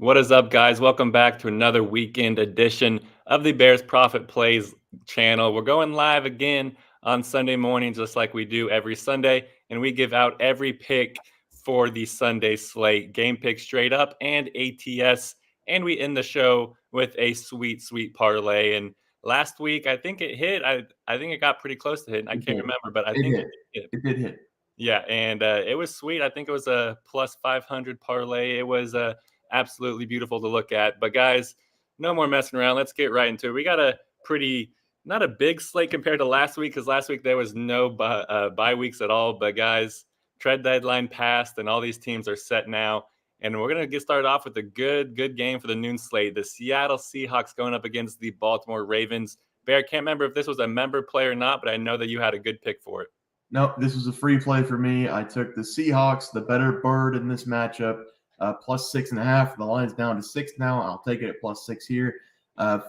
What is up, guys? Welcome back to another weekend edition of the Bears Profit Plays channel. We're going live again on Sunday morning, just like we do every Sunday, and we give out every pick for the Sunday slate, game pick straight up and ATS, and we end the show with a sweet, sweet parlay. And last week, I think it hit. I think it got pretty close to hitting. I It can't did. remember, but I It think hit. it hit. It did hit. Yeah, and it was sweet. I think it was a plus 500 parlay. It was absolutely beautiful to look at. But guys, no more messing around. Let's get right into it. We got a pretty, not a big slate compared to last week, because last week there was no bye weeks at all. But guys, trade deadline passed, and all these teams are set now. And we're gonna get started off with a good game for the noon slate. The Seattle Seahawks going up against the Baltimore Ravens. Bear, I can't remember if this was a member play or not, but I know that you had a good pick for it. No, this was a free play for me. I took the Seahawks, the better bird in this matchup, plus 6.5. The line's down to 6 now. I'll take it at plus 6 here.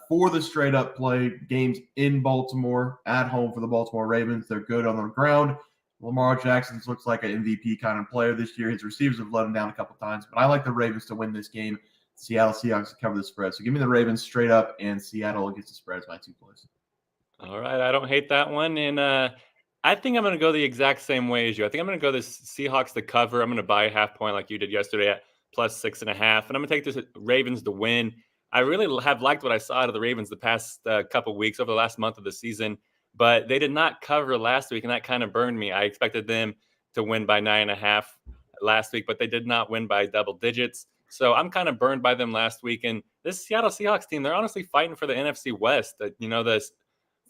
For the straight up play, games in Baltimore, at home for the Baltimore Ravens. They're good on the ground. Lamar Jackson looks like an MVP kind of player this year. His receivers have let him down a couple times, but I like the Ravens to win this game. Seattle Seahawks to cover the spread. So give me the Ravens straight up, and Seattle gets the spreads by 2 points. All right, I don't hate that one. And I think I'm going to go the exact same way as you. I think I'm going to go the Seahawks to cover. I'm going to buy a half point like you did yesterday at plus 6.5. And I'm going to take the Ravens to win. I really have liked what I saw out of the Ravens the past couple weeks, over the last month of the season. But they did not cover last week, and that kind of burned me. I expected them to win by 9.5 last week, but they did not win by double digits. So I'm kind of burned by them last week. And this Seattle Seahawks team, they're honestly fighting for the NFC West. The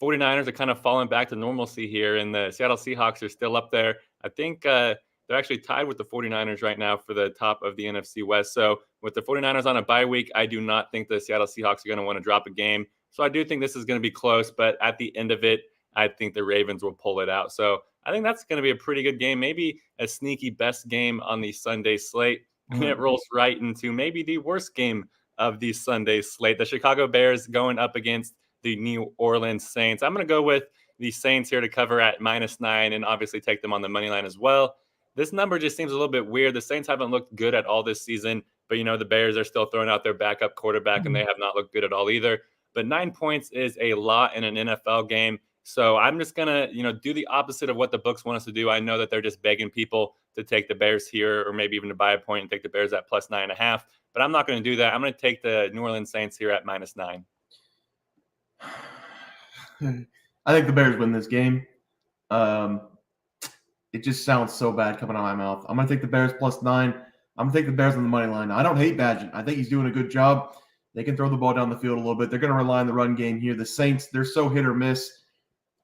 49ers are kind of falling back to normalcy here, and the Seattle Seahawks are still up there. I think they're actually tied with the 49ers right now for the top of the NFC West. So with the 49ers on a bye week, I do not think the Seattle Seahawks are going to want to drop a game. So I do think this is going to be close, but at the end of it, I think the Ravens will pull it out. So I think that's going to be a pretty good game, maybe a sneaky best game on the Sunday slate. And it rolls right into maybe the worst game of the Sunday slate. The Chicago Bears going up against the New Orleans Saints. I'm going to go with the Saints here to cover at -9 and obviously take them on the money line as well. This number just seems a little bit weird. The Saints haven't looked good at all this season, but the Bears are still throwing out their backup quarterback, and they have not looked good at all either. But 9 points is a lot in an NFL game. So I'm just going to, do the opposite of what the books want us to do. I know that they're just begging people to take the Bears here, or maybe even to buy a point and take the Bears at plus 9.5. But I'm not going to do that. I'm going to take the New Orleans Saints here at -9. I think the Bears win this game. It just sounds so bad coming out of my mouth. I'm going to take the Bears plus 9. I'm going to take the Bears on the money line. I don't hate Badgett. I think he's doing a good job. They can throw the ball down the field a little bit. They're going to rely on the run game here. The Saints, they're so hit or miss.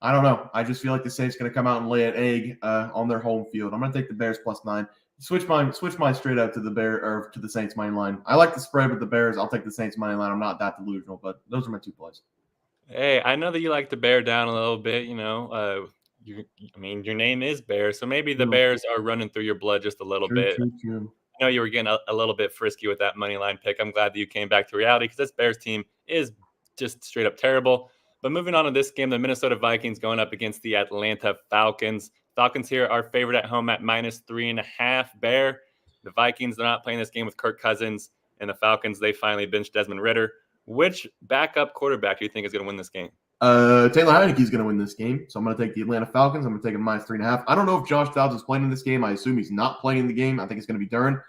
I don't know. I just feel like the Saints are going to come out and lay an egg on their home field. I'm going to take the Bears plus 9. Switch mine straight out to the Saints money line. I like the spread with the Bears. I'll take the Saints money line. I'm not that delusional, but those are my 2 plays. Hey, I know that you like to bear down a little bit. Your name is Bear, so maybe the Bears are running through your blood just a little bit. True. I know you were getting a little bit frisky with that money line pick. I'm glad that you came back to reality, because this Bears team is just straight up terrible. But moving on to this game, the Minnesota Vikings going up against the Atlanta Falcons. Falcons here are favored at home at -3.5. Bear, the Vikings, they're not playing this game with Kirk Cousins, and the Falcons, they finally benched Desmond Ridder. Which backup quarterback do you think is going to win this game? Taylor Heinicke is going to win this game, so I'm going to take the Atlanta Falcons. I'm going to take them -3.5. I don't know if Josh Dobbs is playing in this game. I assume he's not playing in the game. I think it's going to be Dern.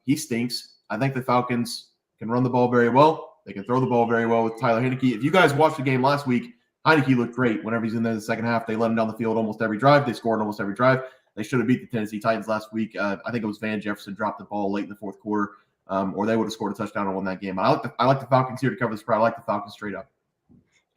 He stinks. I think the Falcons can run the ball very well. They can throw the ball very well with Tyler Heinicke. If you guys watched the game last week, Heinicke looked great whenever he's in there in the second half. They let him down the field almost every drive. They scored almost every drive. They should have beat the Tennessee Titans last week. I think it was Van Jefferson dropped the ball late in the fourth quarter. Or they would have scored a touchdown and won that game. I like the Falcons here to cover the spread. I like the Falcons straight up.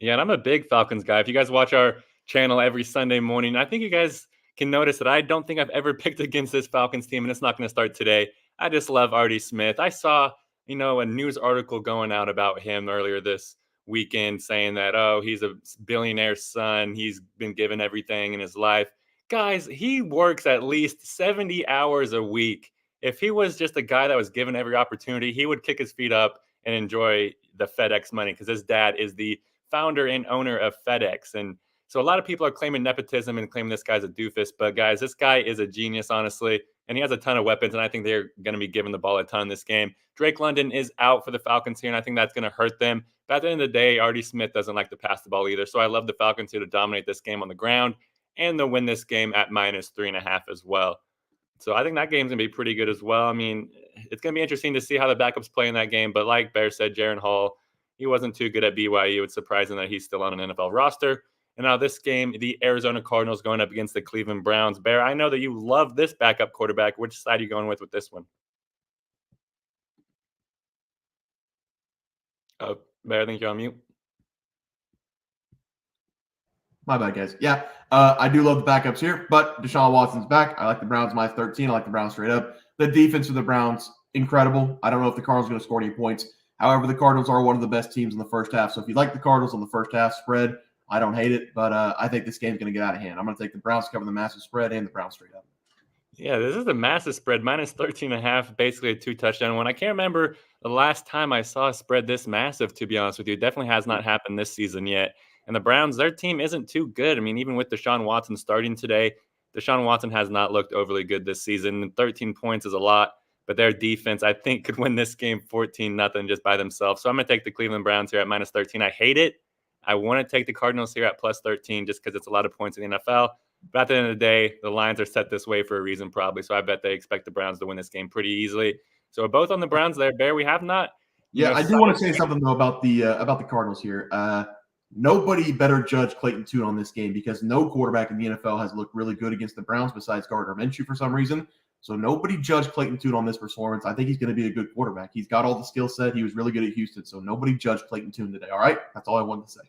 Yeah, and I'm a big Falcons guy. If you guys watch our channel every Sunday morning, I think you guys can notice that I don't think I've ever picked against this Falcons team, and it's not going to start today. I just love Artie Smith. I saw, a news article going out about him earlier this weekend saying that, he's a billionaire's son. He's been given everything in his life. Guys, he works at least 70 hours a week. If he was just a guy that was given every opportunity, he would kick his feet up and enjoy the FedEx money, because his dad is the founder and owner of FedEx. And So a lot of people are claiming nepotism and claiming this guy's a doofus. But guys, this guy is a genius, honestly. And he has a ton of weapons. And I think they're going to be giving the ball a ton this game. Drake London is out for the Falcons here. And I think that's going to hurt them. But at the end of the day, Artie Smith doesn't like to pass the ball either. So I love the Falcons here to dominate this game on the ground. And they'll win this game at -3.5 as well. So I think that game's going to be pretty good as well. I mean, it's going to be interesting to see how the backups play in that game. But like Bear said, Jaron Hall, he wasn't too good at BYU. It's surprising that he's still on an NFL roster. And now this game, the Arizona Cardinals going up against the Cleveland Browns. Bear, I know that you love this backup quarterback. Which side are you going with this one? Oh, Bear, I think you're on mute. My bad, guys. Yeah, I do love the backups here, but Deshaun Watson's back. I like the Browns -13. I like the Browns straight up. The defense of the Browns, incredible. I don't know if the Cardinals are going to score any points. However, the Cardinals are one of the best teams in the first half. So if you like the Cardinals on the first half spread, I don't hate it, but I think this game's going to get out of hand. I'm going to take the Browns to cover the massive spread and the Browns straight up. Yeah, this is a massive spread, -13.5, basically a 2-touchdown one. I can't remember the last time I saw a spread this massive, to be honest with you. It definitely has not happened this season yet. And the Browns, their team isn't too good. I mean, even with Deshaun Watson starting today, Deshaun Watson has not looked overly good this season. 13 points is a lot, but their defense, I think, could win this game 14-0 just by themselves. So I'm going to take the Cleveland Browns here at -13. I hate it. I want to take the Cardinals here at +13 just because it's a lot of points in the NFL. But at the end of the day, the lines are set this way for a reason, probably. So I bet they expect the Browns to win this game pretty easily. So we're both on the Browns there, Bear. We have not. Yeah, I do want to say something though about the Cardinals here. Nobody better judge Clayton Tune on this game because no quarterback in the NFL has looked really good against the Browns besides Gardner Minshew for some reason. So nobody judge Clayton Tune on this performance. I think he's going to be a good quarterback. He's got all the skill set. He was really good at Houston. So nobody judge Clayton Tune today. All right, that's all I wanted to say.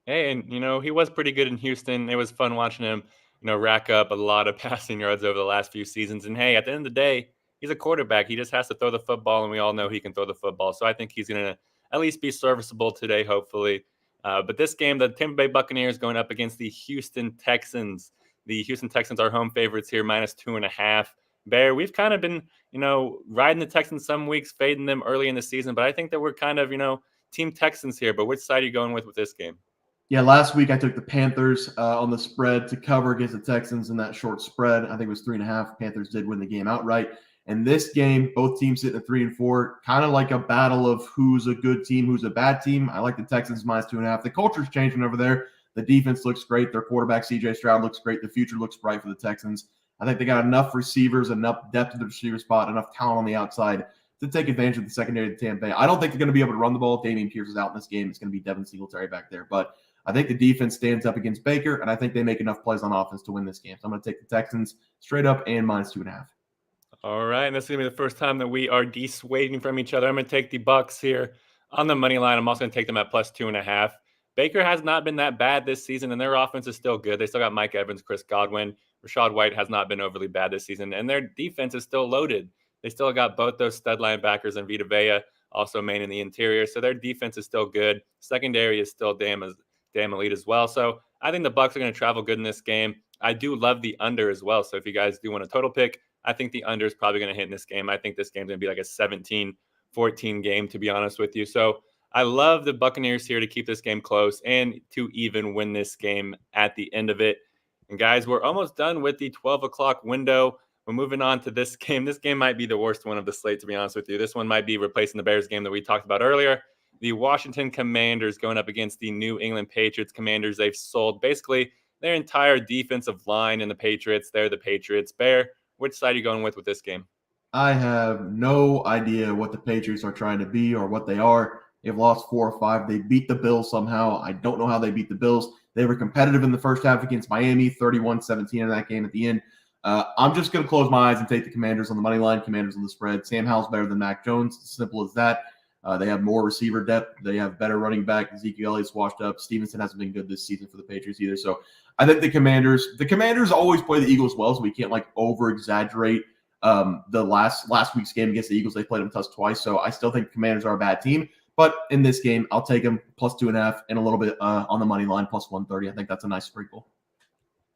Hey, and he was pretty good in Houston. It was fun watching him, rack up a lot of passing yards over the last few seasons. And hey, at the end of the day, he's a quarterback. He just has to throw the football, and we all know he can throw the football. So I think he's going to at least be serviceable today, hopefully. But this game, the Tampa Bay Buccaneers going up against the Houston Texans. The Houston Texans are home favorites here, -2.5. Bear, we've kind of been, riding the Texans some weeks, fading them early in the season. But I think that we're kind of, Team Texans here. But which side are you going with this game? Yeah, last week I took the Panthers on the spread to cover against the Texans in that short spread. I think it was 3.5. Panthers did win the game outright. And this game, both teams sitting at 3-4, kind of like a battle of who's a good team, who's a bad team. I like the Texans -2.5. The culture's changing over there. The defense looks great. Their quarterback, C.J. Stroud, looks great. The future looks bright for the Texans. I think they got enough receivers, enough depth at the receiver spot, enough talent on the outside to take advantage of the secondary of Tampa Bay. I don't think they're going to be able to run the ball. Damian Pierce is out in this game. It's going to be Devin Singletary back there. But I think the defense stands up against Baker, and I think they make enough plays on offense to win this game. So I'm going to take the Texans straight up and -2.5. All right, and this is going to be the first time that we are dissuading from each other. I'm going to take the Bucks here on the money line. I'm also going to take them at +2.5. Baker has not been that bad this season, and their offense is still good. They still got Mike Evans, Chris Godwin. Rashad White has not been overly bad this season, and their defense is still loaded. They still got both those stud linebackers and Vita Vea, also main in the interior. So their defense is still good. Secondary is still damn elite as well. So I think the Bucks are going to travel good in this game. I do love the under as well. So if you guys do want a total pick, I think the under is probably going to hit in this game. I think this game's going to be like a 17-14 game, to be honest with you. So I love the Buccaneers here to keep this game close and to even win this game at the end of it. And guys, we're almost done with the 12 o'clock window. We're moving on to this game. This game might be the worst one of the slate, to be honest with you. This one might be replacing the Bears game that we talked about earlier. The Washington Commanders going up against the New England Patriots. Commanders, they've sold basically their entire defensive line in the Patriots. They're the Patriots. Bear, which side are you going with this game? I have no idea what the Patriots are trying to be or what they are. They've lost 4 or 5. They beat the Bills somehow. I don't know how they beat the Bills. They were competitive in the first half against Miami, 31-17 in that game at the end. I'm just going to close my eyes and take the Commanders on the money line, Commanders on the spread. Sam Howell's better than Mac Jones. Simple as that. They have more receiver depth. They have better running back. Ezekiel Elliott's washed up. Stevenson hasn't been good this season for the Patriots either. So I think the Commanders always play the Eagles well, so we can't over-exaggerate the last week's game against the Eagles. They played them twice. So I still think the Commanders are a bad team. But in this game, I'll take them +2.5 and a little bit on the money line, +130. I think that's a nice sprinkle.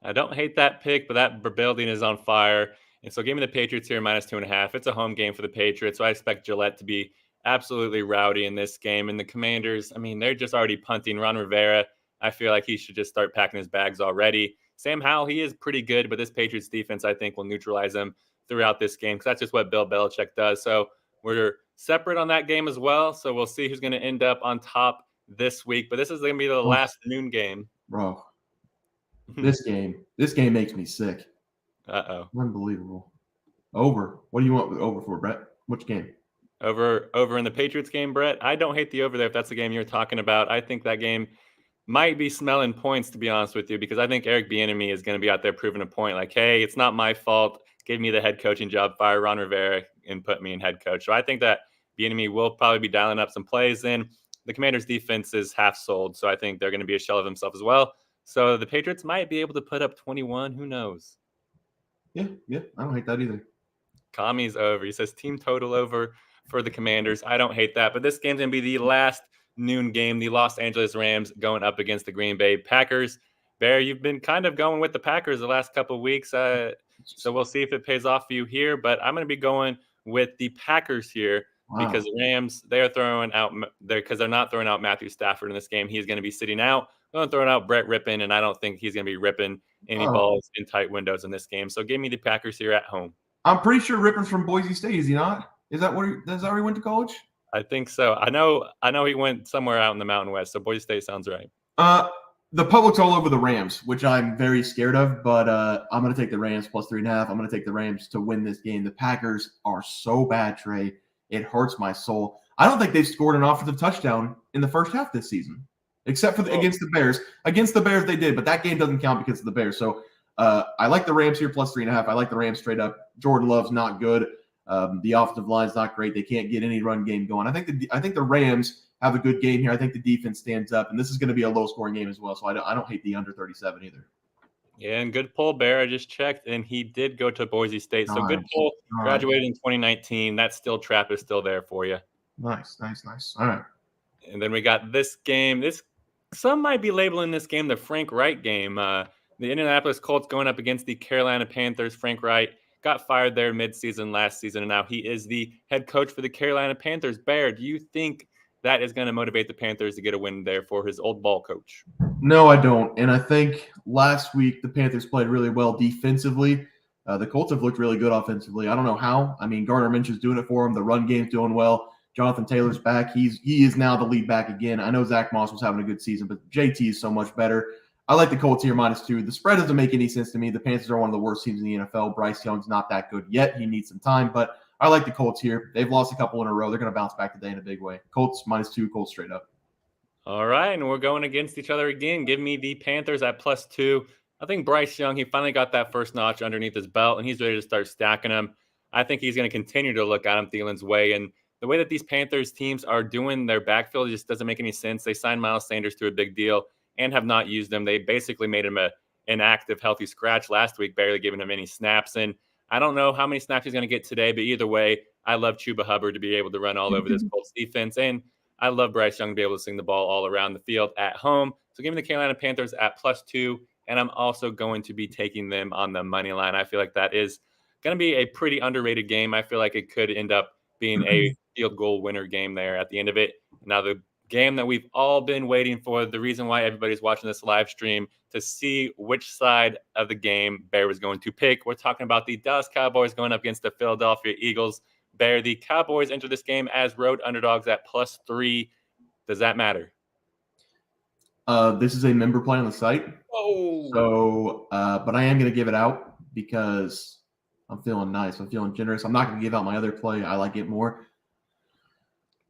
I don't hate that pick, but that building is on fire. And so give me the Patriots here -2.5. It's a home game for the Patriots, so I expect Gillette to be absolutely rowdy in this game. And the Commanders, I mean, they're just already punting. Ron Rivera I feel like he should just start packing his bags already. Sam Howell, he is pretty good, but this Patriots defense, I think, will neutralize him throughout this game because that's just what Bill Belichick does. So we're separate on that game as well. So we'll see who's going to end up on top this week. But this is going to be the Oh, last noon game. bro. This game makes me sick. Uh-oh. Unbelievable. Over. What do you want over for, Brett? Which game? Over in the Patriots game, Brett. I don't hate the over there if that's the game you're talking about. I think that game might be smelling points, to be honest with you, because I think Eric Bieniemy is going to be out there proving a point like, hey, it's not my fault. Give me the head coaching job, fire Ron Rivera, and put me in head coach. So I think that Bieniemy will probably be dialing up some plays in. The Commanders' defense is half sold, so I think they're going to be a shell of themselves as well. So the Patriots might be able to put up 21. Who knows? Yeah. I don't hate that either. Kami's over. He says team total over for the Commanders. I don't hate that, but this game's going to be the last noon game. The Los Angeles Rams going up against the Green Bay Packers. Bear, you've been kind of going with the Packers the last couple of weeks, so we'll see if it pays off for you here. But I'm going to be going with the Packers here because the Rams, they're throwing out because they're not throwing out Matthew Stafford in this game. He's going to be sitting out. They're throwing out Brett Rippon, and I don't think he's going to be ripping any balls in tight windows in this game. So give me the Packers here at home. I'm pretty sure Rippon's from Boise State, is he not? Is that where he went to college? I think so. I know he went somewhere out in the Mountain West, so Boise State sounds right. The public's all over the Rams, which I'm very scared of, but I'm going to take the Rams plus 3.5. I'm going to take the Rams to win this game. The Packers are so bad, Trey. It hurts my soul. I don't think they've scored an offensive touchdown in the first half this season, except for against the Bears. Against the Bears, they did, but that game doesn't count because of the Bears. So I like the Rams here plus 3.5. I like the Rams straight up. Jordan Love's not good. The offensive line's not great. They can't get any run game going. I think the Rams have a good game here. I think the defense stands up, and this is going to be a low-scoring game as well. So I don't hate the under 37 either. Yeah, and good pull, Bear. I just checked, and he did go to Boise State. So good pull. Graduated in 2019. That still trap is still there for you. Nice. All right. And then we got this game. Some might be labeling this game the Frank Wright game. The Indianapolis Colts going up against the Carolina Panthers. Frank Wright got fired there midseason last season, and now he is the head coach for the Carolina Panthers. Bear, do you think that is going to motivate the Panthers to get a win there for his old ball coach? No, I don't. And I think last week the Panthers played really well defensively. The Colts have looked really good offensively. I don't know how. I mean, Gardner Minshew's doing it for him. The run game's doing well. Jonathan Taylor's back. He is now the lead back again. I know Zach Moss was having a good season, but JT is so much better. I like the Colts here -2. The spread doesn't make any sense to me. The Panthers are one of the worst teams in the NFL. Bryce Young's not that good yet. He needs some time, but I like the Colts here. They've lost a couple in a row. They're going to bounce back today in a big way. Colts -2, Colts straight up. All right, and we're going against each other again. Give me the Panthers at +2. I think Bryce Young, he finally got that first notch underneath his belt, and he's ready to start stacking them. I think he's going to continue to look Adam Thielen's way, and the way that these Panthers teams are doing their backfield just doesn't make any sense. They signed Miles Sanders to a big deal and have not used him. They basically made him an active, healthy scratch last week, barely giving him any snaps. And I don't know how many snaps he's going to get today, but either way, I love Chuba Hubbard to be able to run all over this Colts defense. And I love Bryce Young to be able to sling the ball all around the field at home. So give me the Carolina Panthers at +2. And I'm also going to be taking them on the money line. I feel like that is going to be a pretty underrated game. I feel like it could end up being a field goal winner game there at the end of it. Now, the game that we've all been waiting for, the reason why everybody's watching this live stream, to see which side of the game Bear was going to pick. We're talking about the Dallas Cowboys going up against the Philadelphia Eagles. Bear, the Cowboys enter this game as road underdogs at +3. Does that matter? This is a member play on the site. Oh. So, but I am going to give it out because I'm feeling nice. I'm feeling generous. I'm not going to give out my other play. I like it more.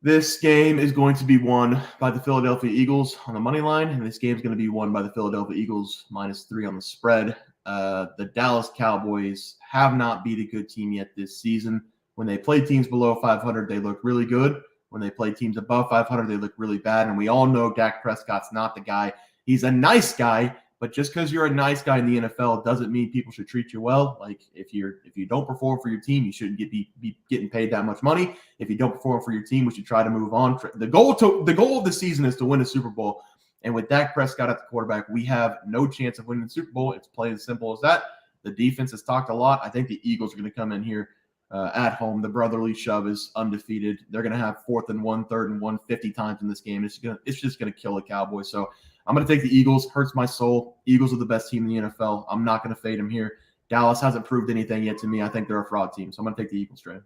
This game is going to be won by the Philadelphia Eagles on the money line, and this game is going to be won by the Philadelphia Eagles -3 on the spread. The Dallas Cowboys have not beat a good team yet this season. When they play teams below 500, they look really good. When they play teams above 500, they look really bad. And we all know Dak Prescott's not the guy. He's a nice guy, but just because you're a nice guy in the NFL doesn't mean people should treat you well. Like if you don't perform for your team, you shouldn't be getting paid that much money. If you don't perform for your team, we should try to move on. The goal of the season is to win a Super Bowl. And with Dak Prescott at the quarterback, we have no chance of winning the Super Bowl. It's plain as simple as that. The defense has talked a lot. I think the Eagles are going to come in here at home. The brotherly shove is undefeated. They're going to have 4th and 1, 3rd and 1, 50 times in this game. It's just going to kill the Cowboys. So I'm going to take the Eagles. Hurts my soul. Eagles are the best team in the NFL. I'm not going to fade them here. Dallas hasn't proved anything yet to me. I think they're a fraud team, so I'm going to take the Eagles, Trey.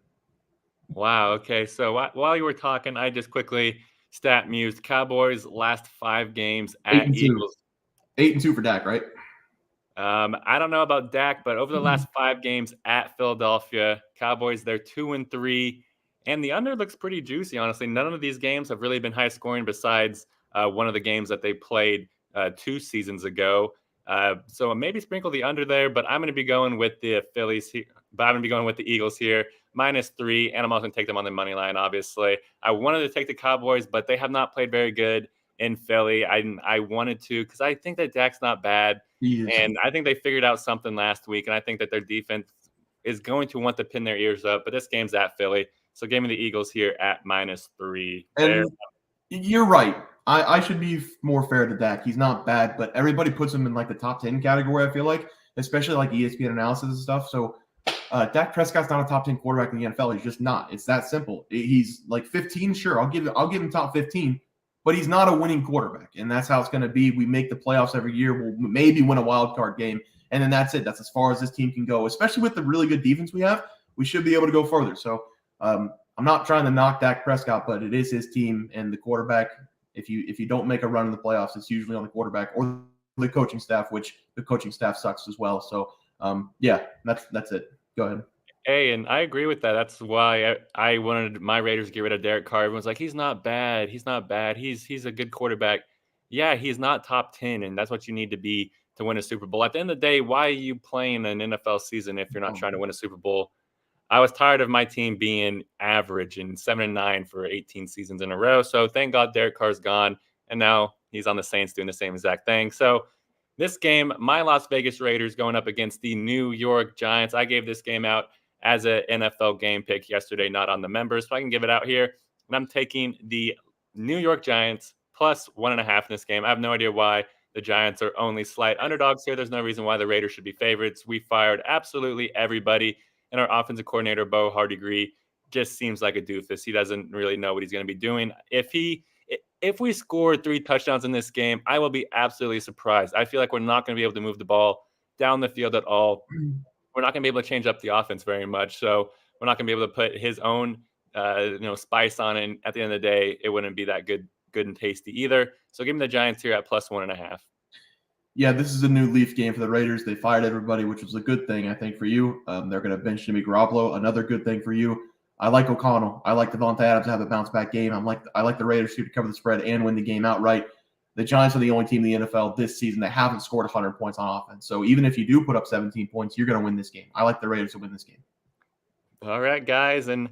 Wow. Okay. So while you were talking, I just quickly stat mused Cowboys last 5 games Eight at and two. Eagles. 8-2 for Dak, right? I don't know about Dak, but over the last 5 games at Philadelphia, Cowboys, they're 2-3, and the under looks pretty juicy, honestly. None of these games have really been high scoring besides one of the games that they played 2 seasons ago. So maybe sprinkle the under there, but I'm going to be going with the Phillies here. But I'm going to be going with the Eagles here, -3, and I'm also going to take them on the money line, obviously. I wanted to take the Cowboys, but they have not played very good in Philly. I wanted to because I think that Dak's not bad. And I think they figured out something last week, and I think that their defense is going to want to pin their ears up. But this game's at Philly, so give me the Eagles here at -3. There. And you're right. I should be more fair to Dak. He's not bad, but everybody puts him in like the top 10 category, I feel like, especially like ESPN analysis and stuff. So Dak Prescott's not a top 10 quarterback in the NFL. He's just not. It's that simple. He's like 15, sure. I'll give him top 15, but he's not a winning quarterback. And that's how it's going to be. We make the playoffs every year. We'll maybe win a wild card game. And then that's it. That's as far as this team can go, especially with the really good defense we have. We should be able to go further. So I'm not trying to knock Dak Prescott, but it is his team and the quarterback. If you don't make a run in the playoffs, it's usually on the quarterback or the coaching staff, which the coaching staff sucks as well. So yeah, that's it. Go ahead. Hey, and I agree with that. That's why I wanted my Raiders to get rid of Derek Carr. Everyone's like, he's not bad. He's not bad. He's a good quarterback. Yeah, he's not top 10, and that's what you need to be to win a Super Bowl. At the end of the day, why are you playing an NFL season if you're not trying to win a Super Bowl? I was tired of my team being average and 7-9 for 18 seasons in a row. So thank God Derek Carr's gone, and now he's on the Saints doing the same exact thing. So this game, my Las Vegas Raiders going up against the New York Giants. I gave this game out as an NFL game pick yesterday, not on the members, so I can give it out here. And I'm taking the New York Giants plus 1.5 in this game. I have no idea why the Giants are only slight underdogs here. There's no reason why the Raiders should be favorites. We fired absolutely everybody. And our offensive coordinator, Bo Hardegree, just seems like a doofus. He doesn't really know what he's going to be doing. If we score 3 touchdowns in this game, I will be absolutely surprised. I feel like we're not going to be able to move the ball down the field at all. We're not going to be able to change up the offense very much. So we're not going to be able to put his own spice on it. And at the end of the day, it wouldn't be that good and tasty either. So give me the Giants here at plus 1.5. Yeah, this is a new Leaf game for the Raiders. They fired everybody, which was a good thing, I think, for you. They're going to bench Jimmy Garoppolo. Another good thing for you. I like O'Connell. I like Devontae Adams to have a bounce-back game. I like the Raiders to cover the spread and win the game outright. The Giants are the only team in the NFL this season that haven't scored 100 points on offense. So even if you do put up 17 points, you're going to win this game. I like the Raiders to win this game. All right, guys, and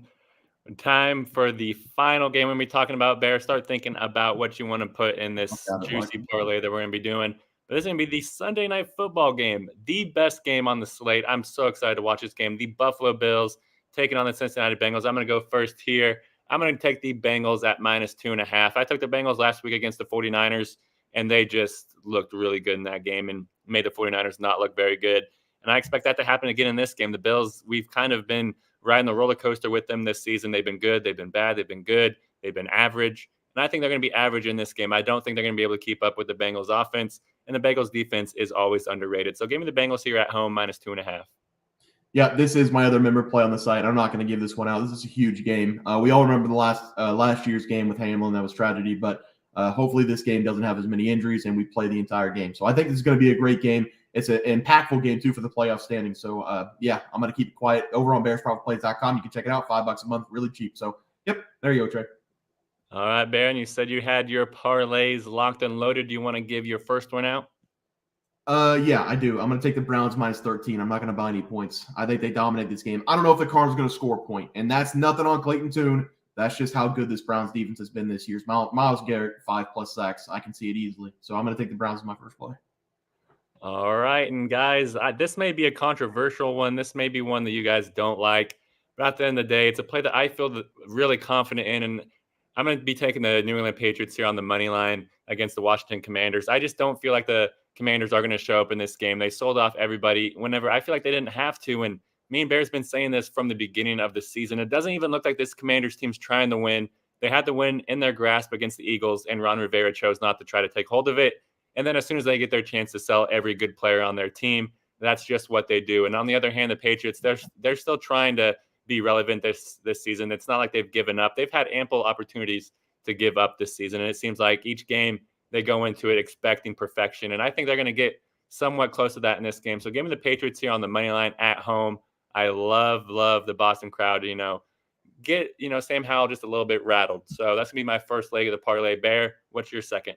time for the final game. When we're talking about Bears, start thinking about what you want to put in this juicy parlay that we're going to be doing. But this is going to be the Sunday Night Football game, the best game on the slate. I'm so excited to watch this game. The Buffalo Bills taking on the Cincinnati Bengals. I'm going to go first here. I'm going to take the Bengals at -2.5. I took the Bengals last week against the 49ers, and they just looked really good in that game and made the 49ers not look very good. And I expect that to happen again in this game. The Bills, we've kind of been riding the roller coaster with them this season. They've been good. They've been bad. They've been good. They've been average. And I think they're going to be average in this game. I don't think they're going to be able to keep up with the Bengals offense. And the Bengals defense is always underrated. So give me the Bengals here at home, -2.5. Yeah, this is my other member play on the site. I'm not going to give this one out. This is a huge game. We all remember the last year's game with Hamlin. That was tragedy. But hopefully this game doesn't have as many injuries and we play the entire game. So I think this is going to be a great game. It's an impactful game, too, for the playoff standing. So, yeah, I'm going to keep it quiet. Over on BearsProfitPlays.com, you can check it out. $5 a month, really cheap. So, yep, there you go, Trey. All right, Baron, you said you had your parlays locked and loaded. Do you want to give your first one out? Yeah, I do. I'm going to take the Browns -13. I'm not going to buy any points. I think they dominate this game. I don't know if the Cardinals are going to score a point, and that's nothing on Clayton Tune. That's just how good this Browns defense has been this year. Myles Garrett, 5+ sacks. I can see it easily. So I'm going to take the Browns as my first play. All right, and guys, this may be a controversial one. This may be one that you guys don't like. But at the end of the day, it's a play that I feel really confident in, and I'm going to be taking the New England Patriots here on the money line against the Washington Commanders. I just don't feel like the Commanders are going to show up in this game. They sold off everybody whenever I feel like they didn't have to. And me and Bear's been saying this from the beginning of the season. It doesn't even look like this Commanders team's trying to win. They had to win in their grasp against the Eagles, and Ron Rivera chose not to try to take hold of it. And then as soon as they get their chance to sell every good player on their team, that's just what they do. And on the other hand, the Patriots, they're still trying to be relevant this season. It's not like they've given up. They've had ample opportunities to give up this season. And it seems like each game they go into it expecting perfection. And I think they're going to get somewhat close to that in this game. So give me the Patriots here on the money line at home. I love the Boston crowd, get, Sam Howell just a little bit rattled. So that's going to be my first leg of the parlay. Bear, what's your second?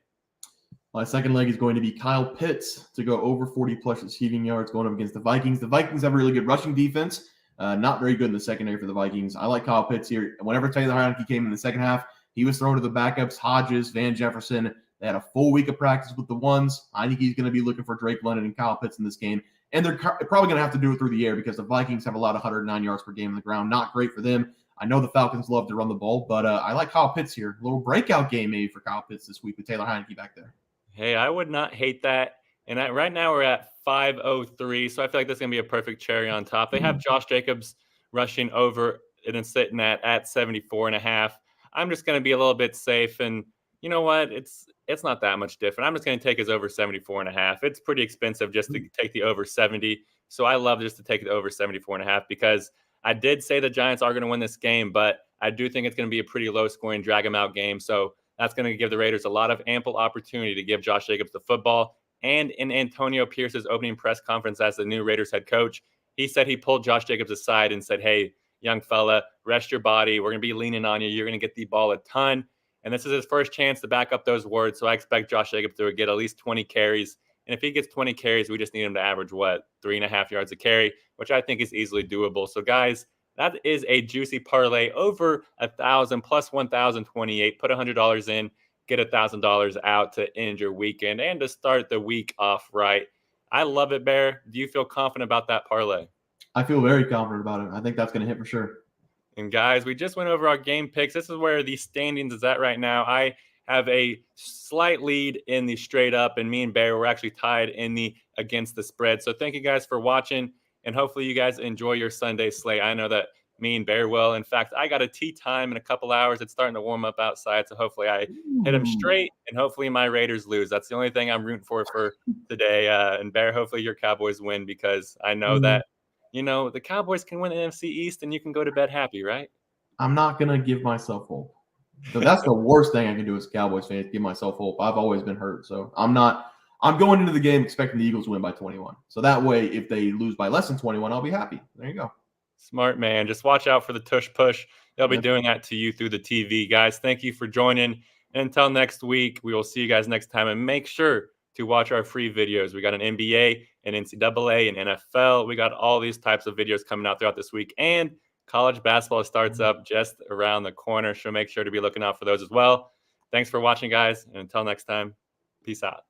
My second leg is going to be Kyle Pitts to go over 40-plus receiving yards going up against the Vikings. The Vikings have a really good rushing defense. Not very good in the secondary for the Vikings. I like Kyle Pitts here. Whenever Taylor Heineke came in the second half, he was throwing to the backups, Hodges, Van Jefferson. They had a full week of practice with the ones. Heineke's going to be looking for Drake London and Kyle Pitts in this game. And they're probably going to have to do it through the air because the Vikings have a lot of 109 yards per game on the ground. Not great for them. I know the Falcons love to run the ball, but I like Kyle Pitts here. A little breakout game maybe for Kyle Pitts this week with Taylor Heineke back there. Hey, I would not hate that. And right now we're at 503, so I feel like this is going to be a perfect cherry on top. They have Josh Jacobs rushing over and then sitting at 74.5. I'm just going to be a little bit safe. And you know what? It's not that much different. I'm just going to take his over 74.5. It's pretty expensive just to take the over 70. So I love just to take the over 74.5 because I did say the Giants are going to win this game, but I do think it's going to be a pretty low-scoring, drag-them-out game. So that's going to give the Raiders a lot of ample opportunity to give Josh Jacobs the football. And in Antonio Pierce's opening press conference as the new Raiders head coach, he said he pulled Josh Jacobs aside and said, hey, young fella, rest your body. We're going to be leaning on you. You're going to get the ball a ton. And this is his first chance to back up those words. So I expect Josh Jacobs to get at least 20 carries. And if he gets 20 carries, we just need him to average, 3.5 yards a carry, which I think is easily doable. So, guys, that is a juicy parlay over 1,000 plus 1,028. Put $100 in, get $1,000 out to end your weekend and to start the week off right. I love it, Bear. Do you feel confident about that parlay? I feel very confident about it. I think that's going to hit for sure. And guys, we just went over our game picks. This is where the standings is at right now. I have a slight lead in the straight up, and me and Bear were actually tied in the against the spread. So thank you guys for watching, and hopefully you guys enjoy your Sunday slate. I know that me and Bear will. In fact, I got a tee time in a couple hours. It's starting to warm up outside, so hopefully I hit them straight, and hopefully my Raiders lose. That's the only thing I'm rooting for today. And Bear, hopefully your Cowboys win because I know that, the Cowboys can win the NFC East, and you can go to bed happy, right? I'm not going to give myself hope. So that's the worst thing I can do as a Cowboys fan is give myself hope. I've always been hurt, so I'm going into the game expecting the Eagles to win by 21. So that way, if they lose by less than 21, I'll be happy. There you go. Smart man. Just watch out for the tush push. They'll be doing that to you through the TV. Guys, thank you for joining. And until next week, we will see you guys next time. And make sure to watch our free videos. We got an NBA, an NCAA, an NFL. We got all these types of videos coming out throughout this week. And college basketball starts up just around the corner. So make sure to be looking out for those as well. Thanks for watching, guys. And until next time, peace out.